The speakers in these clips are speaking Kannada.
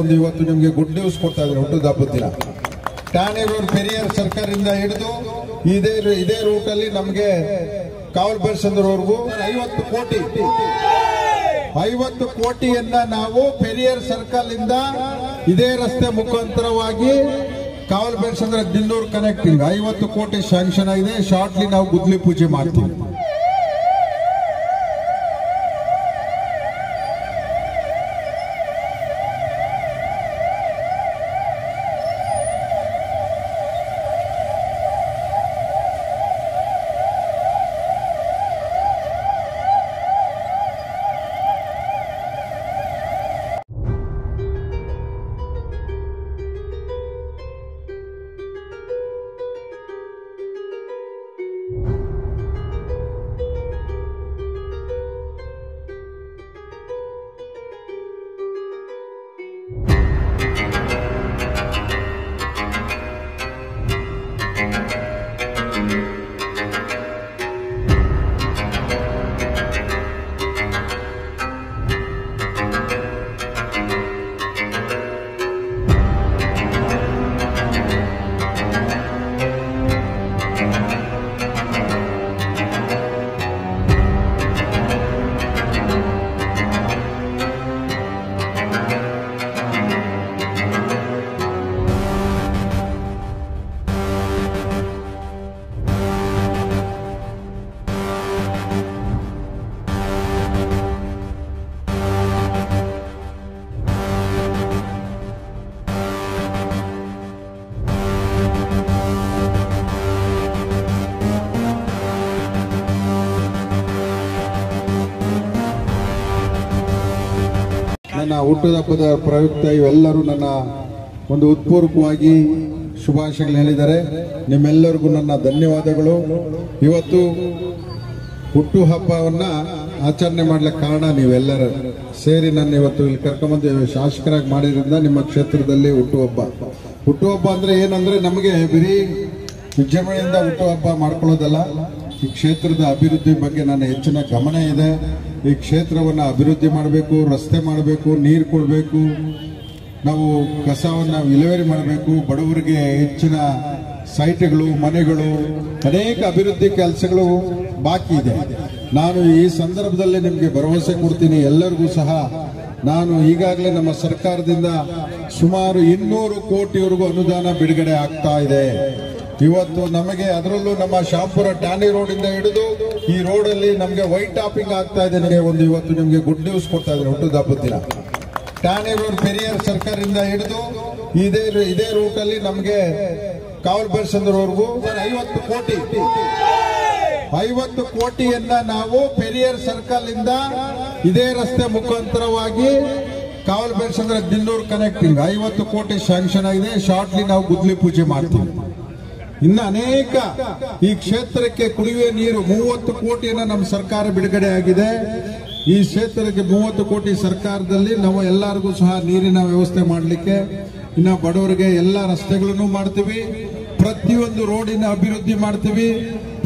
ಒಂದು ಇವತ್ತು ನಿಮಗೆ ಗುಡ್ ನ್ಯೂಸ್ ಕೊಡ್ತಾ ಇದ್ದಾರೆ ಹುಟ್ಟುದ ಹಬ್ಬದ ದಿನ. ಠಾಣೆ ರೋಡ್ ಪೆರಿಯಾರ್ ಸರ್ಕಾರದಿಂದ ಹಿಡಿದು ಇದೇ ರೂಟ್ ಅಲ್ಲಿ ನಮಗೆ ಕಾವಲ್ ಬೈಲ್ಸಂದ್ರವರೆಗೂ 50 ಕೋಟಿಯನ್ನ ನಾವು ಪೆರಿಯಾರ್ ಸರ್ಕಲ್ ಇಂದ ಇದೇ ರಸ್ತೆ ಮುಖಾಂತರವಾಗಿ ಕಾವಲ್ ಬೈಲ್ಸಂದ್ರ ದಿನ್ನೂರು ಕನೆಕ್ಟಿಂಗ್ 50 ಕೋಟಿ ಶಾಂಕ್ಷನ್ ಆಗಿದೆ. ಶಾರ್ಟ್ಲಿ ನಾವು ಗುದ್ಲಿ ಪೂಜೆ ಮಾಡ್ತೀವಿ. ನನ್ನ ಹುಟ್ಟುದ ಹಬ್ಬದ ಪ್ರಯುಕ್ತ ಇವೆಲ್ಲರೂ ನನ್ನ ಒಂದು ಉತ್ಪೂರ್ವಕವಾಗಿ ಶುಭಾಶಯಗಳು ಹೇಳಿದ್ದಾರೆ. ನಿಮ್ಮೆಲ್ಲರಿಗೂ ನನ್ನ ಧನ್ಯವಾದಗಳು. ಇವತ್ತು ಹುಟ್ಟು ಹಬ್ಬವನ್ನ ಆಚರಣೆ ಮಾಡ್ಲಿಕ್ಕೆ ಕಾರಣ ನೀವೆಲ್ಲರೂ ಸೇರಿ ನನ್ನ ಇವತ್ತು ಇಲ್ಲಿ ಕರ್ಕೊಂಡ್ಬಂದು ಶಾಸಕರಾಗಿ ಮಾಡಿದ್ರಿಂದ ನಿಮ್ಮ ಕ್ಷೇತ್ರದಲ್ಲಿ ಹುಟ್ಟುಹಬ್ಬ ಅಂದ್ರೆ ಏನಂದ್ರೆ ನಮಗೆ ಬರೀ ವಿಜೃಂಭಣೆಯಿಂದ ಹುಟ್ಟುಹಬ್ಬ ಮಾಡ್ಕೊಳ್ಳೋದಲ್ಲ. ಈ ಕ್ಷೇತ್ರದ ಅಭಿವೃದ್ಧಿ ಬಗ್ಗೆ ನನ್ನ ಹೆಚ್ಚಿನ ಗಮನ ಇದೆ. ಈ ಕ್ಷೇತ್ರವನ್ನು ಅಭಿವೃದ್ಧಿ ಮಾಡಬೇಕು, ರಸ್ತೆ ಮಾಡಬೇಕು, ನೀರು ಕೊಡಬೇಕು, ನಾವು ಕಸವನ್ನು ವಿಲೇವಾರಿ ಮಾಡಬೇಕು, ಬಡವರಿಗೆ ಹೆಚ್ಚಿನ ಸೈಟ್ಗಳು, ಮನೆಗಳು, ಅನೇಕ ಅಭಿವೃದ್ಧಿ ಕೆಲಸಗಳು ಬಾಕಿ ಇದೆ. ನಾನು ಈ ಸಂದರ್ಭದಲ್ಲಿ ನಿಮಗೆ ಭರವಸೆ ಕೊಡ್ತೀನಿ, ಎಲ್ಲರಿಗೂ ಸಹ ನಾನು ಈಗಾಗಲೇ ನಮ್ಮ ಸರ್ಕಾರದಿಂದ ಸುಮಾರು 200 ಕೋಟಿವರೆಗೂ ಅನುದಾನ ಬಿಡುಗಡೆ ಆಗ್ತಾ ಇದೆ. ಇವತ್ತು ನಮಗೆ ಅದರಲ್ಲೂ ನಮ್ಮ ಶಾಂಪುರ ಠಾಣೆ ರೋಡ್ ಇಂದ ಹಿಡಿದು ಈ ರೋಡ್ ಅಲ್ಲಿ ನಮಗೆ ವೈಟ್ ಟಾಪಿಂಗ್ ಆಗ್ತಾ ಇದೆ. ಇವತ್ತು ನಿಮಗೆ ಗುಡ್ ನ್ಯೂಸ್ ಕೊಡ್ತಾ ಇದ್ದಾರೆ ಹುಟ್ಟುದ ಹಬ್ಬದ ದಿನ. ಠಾಣೆ ರೋಡ್ ಪೆರಿಯಾರ್ ಸರ್ಕಾರದಿಂದ ಹಿಡಿದು ಇದೇ ರೂಟ್ ಅಲ್ಲಿ ನಮಗೆ ಕಾವಲ್ ಬೈಲ್ಸಂದ್ರವರೆಗೂ 50 ಕೋಟಿಯನ್ನ ನಾವು ಪೆರಿಯಾರ್ ಸರ್ಕಲ್ ಇಂದ ಇದೇ ರಸ್ತೆ ಮುಖಾಂತರವಾಗಿ ಕಾವಲ್ ಬೈಲ್ಸಂದ್ರ ದಿನ್ನೂರು ಕನೆಕ್ಟಿಂಗ್ 50 ಕೋಟಿ ಶಾಂಕ್ಷನ್ ಆಗಿದೆ. ಶಾರ್ಟ್ಲಿ ನಾವು ಗುದ್ಲಿ ಪೂಜೆ ಮಾಡ್ತೀವಿ. ಇನ್ನು ಅನೇಕ ಈ ಕ್ಷೇತ್ರಕ್ಕೆ ಕುಡಿಯುವ ನೀರು 30 ಕೋಟಿಯನ್ನ ನಮ್ಮ ಸರ್ಕಾರ ಬಿಡುಗಡೆ ಆಗಿದೆ. ಈ ಕ್ಷೇತ್ರಕ್ಕೆ 30 ಕೋಟಿ ಸರ್ಕಾರದಲ್ಲಿ ನಾವು ಎಲ್ಲರಿಗೂ ಸಹ ನೀರಿನ ವ್ಯವಸ್ಥೆ ಮಾಡಲಿಕ್ಕೆ, ಇನ್ನು ಬಡವರಿಗೆ ಎಲ್ಲ ರಸ್ತೆಗಳನ್ನು ಮಾಡ್ತೀವಿ, ಪ್ರತಿಯೊಂದು ರೋಡಿನ ಅಭಿವೃದ್ಧಿ ಮಾಡ್ತೀವಿ,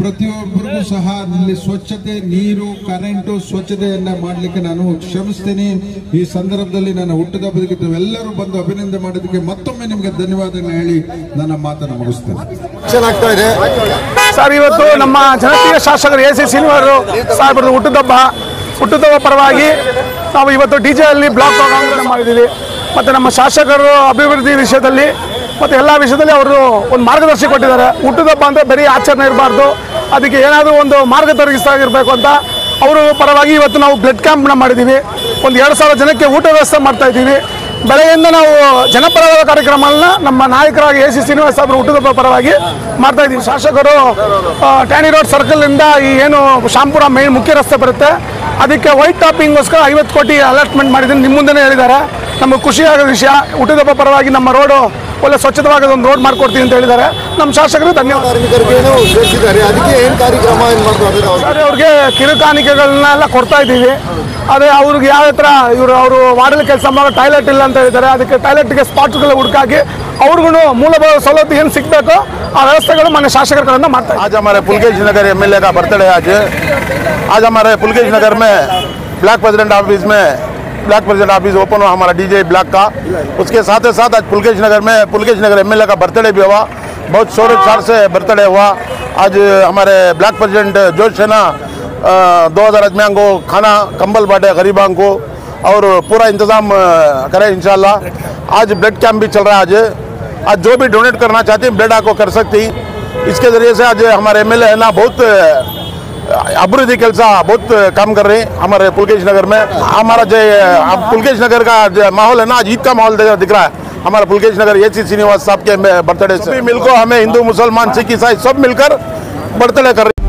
ಪ್ರತಿಯೊಬ್ಬರಿಗೂ ಸಹ ಇಲ್ಲಿ ಸ್ವಚ್ಛತೆ, ನೀರು, ಕರೆಂಟು, ಸ್ವಚ್ಛತೆಯನ್ನ ಮಾಡಲಿಕ್ಕೆ ನಾನು ಶ್ರಮಿಸ್ತೀನಿ. ಈ ಸಂದರ್ಭದಲ್ಲಿ ನನ್ನ ಹುಟ್ಟುದ ಹಬ್ಬಕ್ಕೆ ಎಲ್ಲರೂ ಬಂದು ಅಭಿನಂದನೆ ಮಾಡಿದ್ದಕ್ಕೆ ಮತ್ತೊಮ್ಮೆ ನಿಮಗೆ ಧನ್ಯವಾದಗಳನ್ನ ಹೇಳಿ ನನ್ನ ಮಾತನ್ನು ಮುಗಿಸ್ತೇನೆ. ಚೆನ್ನಾಗ್ತಾ ಇದೆ ಸರ್. ಇವತ್ತು ನಮ್ಮ ಜನಪ್ರಿಯ ಶಾಸಕರು AC ಶ್ರೀನಿವಾಸ್ ಸಾಹೇಬರು ಹುಟ್ಟುಹಬ್ಬ ಪರವಾಗಿ ನಾವು ಇವತ್ತು DJ ಅಲ್ಲಿ ಬ್ಲಾಕ್ ಪ್ರೋಗ್ರಾಮ್ ಮಾಡಿದ್ದೀವಿ. ಮತ್ತು ನಮ್ಮ ಶಾಸಕರು ಅಭಿವೃದ್ಧಿ ವಿಷಯದಲ್ಲಿ ಮತ್ತು ಎಲ್ಲ ವಿಷಯದಲ್ಲಿ ಅವರು ಒಂದು ಮಾರ್ಗದರ್ಶಿ ಕೊಟ್ಟಿದ್ದಾರೆ. ಹುಟ್ಟುಹಬ್ಬ ಅಂದರೆ ಬರೀ ಆಚರಣೆ ಇರಬಾರ್ದು, ಅದಕ್ಕೆ ಏನಾದರೂ ಒಂದು ಮಾರ್ಗದರ್ಶಿಸಾಗಿರಬೇಕು ಅಂತ ಅವರು ಪರವಾಗಿ ಇವತ್ತು ನಾವು ಬ್ಲಡ್ ಕ್ಯಾಂಪ್ನ ಮಾಡಿದ್ದೀವಿ. ಒಂದು 2,000 ಜನಕ್ಕೆ ಊಟ ವ್ಯವಸ್ಥೆ ಮಾಡ್ತಾ ಇದ್ದೀವಿ. ಬೆಳಗ್ಗೆಯಿಂದ ನಾವು ಜನಪರವಾದ ಕಾರ್ಯಕ್ರಮಗಳನ್ನ ನಮ್ಮ ನಾಯಕರಾಗಿ AC ಶ್ರೀನಿವಾಸ್ ಅವರು ಹುಟ್ಟುಹಬ್ಬ ಪರವಾಗಿ ಮಾಡ್ತಾ ಇದ್ದೀವಿ. ಶಾಸಕರು ಠಾಣೆ ರೋಡ್ ಸರ್ಕಲ್ನಿಂದ ಈ ಏನು ಶಾಂಪುರ ಮೇನ್ ಮುಖ್ಯ ರಸ್ತೆ ಬರುತ್ತೆ ಅದಕ್ಕೆ ವೈಟ್ ಟಾಪಿಂಗ್ಗೋಸ್ಕರ 50 ಕೋಟಿ ಅಲಾಟ್ಮೆಂಟ್ ಮಾಡಿದ್ದೀನಿ. ನಿಮ್ಮ ಮುಂದೆನೇ ಹೇಳಿದ್ದಾರೆ. ನಮಗೆ ಖುಷಿಯಾಗೋ ವಿಷಯ. ಹುಟ್ಟುಹಬ್ಬ ಪರವಾಗಿ ನಮ್ಮ ರೋಡು ಒಳ್ಳೆ ಸ್ವಚ್ಛವಾದ ಒಂದು ರೋಡ್ ಮಾಡ್ಕೊಡ್ತೀವಿ ಅಂತ ಹೇಳಿದ್ದಾರೆ. ನಮ್ಮ ಶಾಸಕರು ಧನ್ಯವಾದ. ಅವ್ರಿಗೆ ಕಿರುಕಾಣಿಕೆಗಳನ್ನೆಲ್ಲ ಕೊಡ್ತಾ ಇದ್ದೀವಿ. ಅದೇ ಅವ್ರಿಗೆ ಯಾವ ಹತ್ರ ಅವರು ವಾರ್ಡಲ್ಲಿ ಕೆಲಸ ಮಾಡೋ ಟಾಯ್ಲೆಟ್ ಇಲ್ಲ ಅಂತ ಹೇಳಿದ್ದಾರೆ. ಅದಕ್ಕೆ ಟಾಯ್ಲೆಟ್ಗೆ ಸ್ಪಾಟ್ಗಳು ಹುಡುಕಾಕಿ ಅವ್ರಿಗೂ ಮೂಲಭೂತ ಸವಲತ್ತು ಏನು ಸಿಗಬೇಕು ಆ ವ್ಯವಸ್ಥೆಗಳು ಮನೆ ಶಾಸಕರುಗಳಿಂದ ಮಾಡ್ತಾರೆ. आज हमारे पुलकेश नगर MLA का बर्थडे आज हमारे पुलकेश नगर में ब्लॉक प्रेसिडेंट ऑफिस में ब्लॉक प्रेसिडेंट ऑफिस ओपन हुआ हमारा डीजे ब्लॉक का। उसके साथ ही साथ आज पुलकेश नगर एमएलए का बर्थडे भी हुआ, बहुत शोर शोर से बर्थडे हुआ। आज हमारे ब्लॉक प्रेसिडेंट जोश सेना 2000 आदमियों को खाना कंबल बांटे गरीबों को और पूरा इंतज़ाम करें इंशाल्लाह। आज ब्लड कैंप भी चल रहा है। आज जो भी डोनेट करना चाहती हैं ब्लड आपको कर सकती। इसके ज़रिए से आज हमारे एमएलए है ना बहुत अभिवृद्धि ಕೆಲಸ बहुत काम कर रहे हैं हमारे पुलकेश नगर में। हमारा जो पुलकेश नगर का माहौल है ना, आज ईद का माहौल दिख रहा है हमारा पुलकेश नगर AC श्रीनिवास साहब के बर्थडे से। मिलकर हमें हिंदू मुसलमान सिख ईसाई सब मिलकर बर्थडे कर रहे हैं।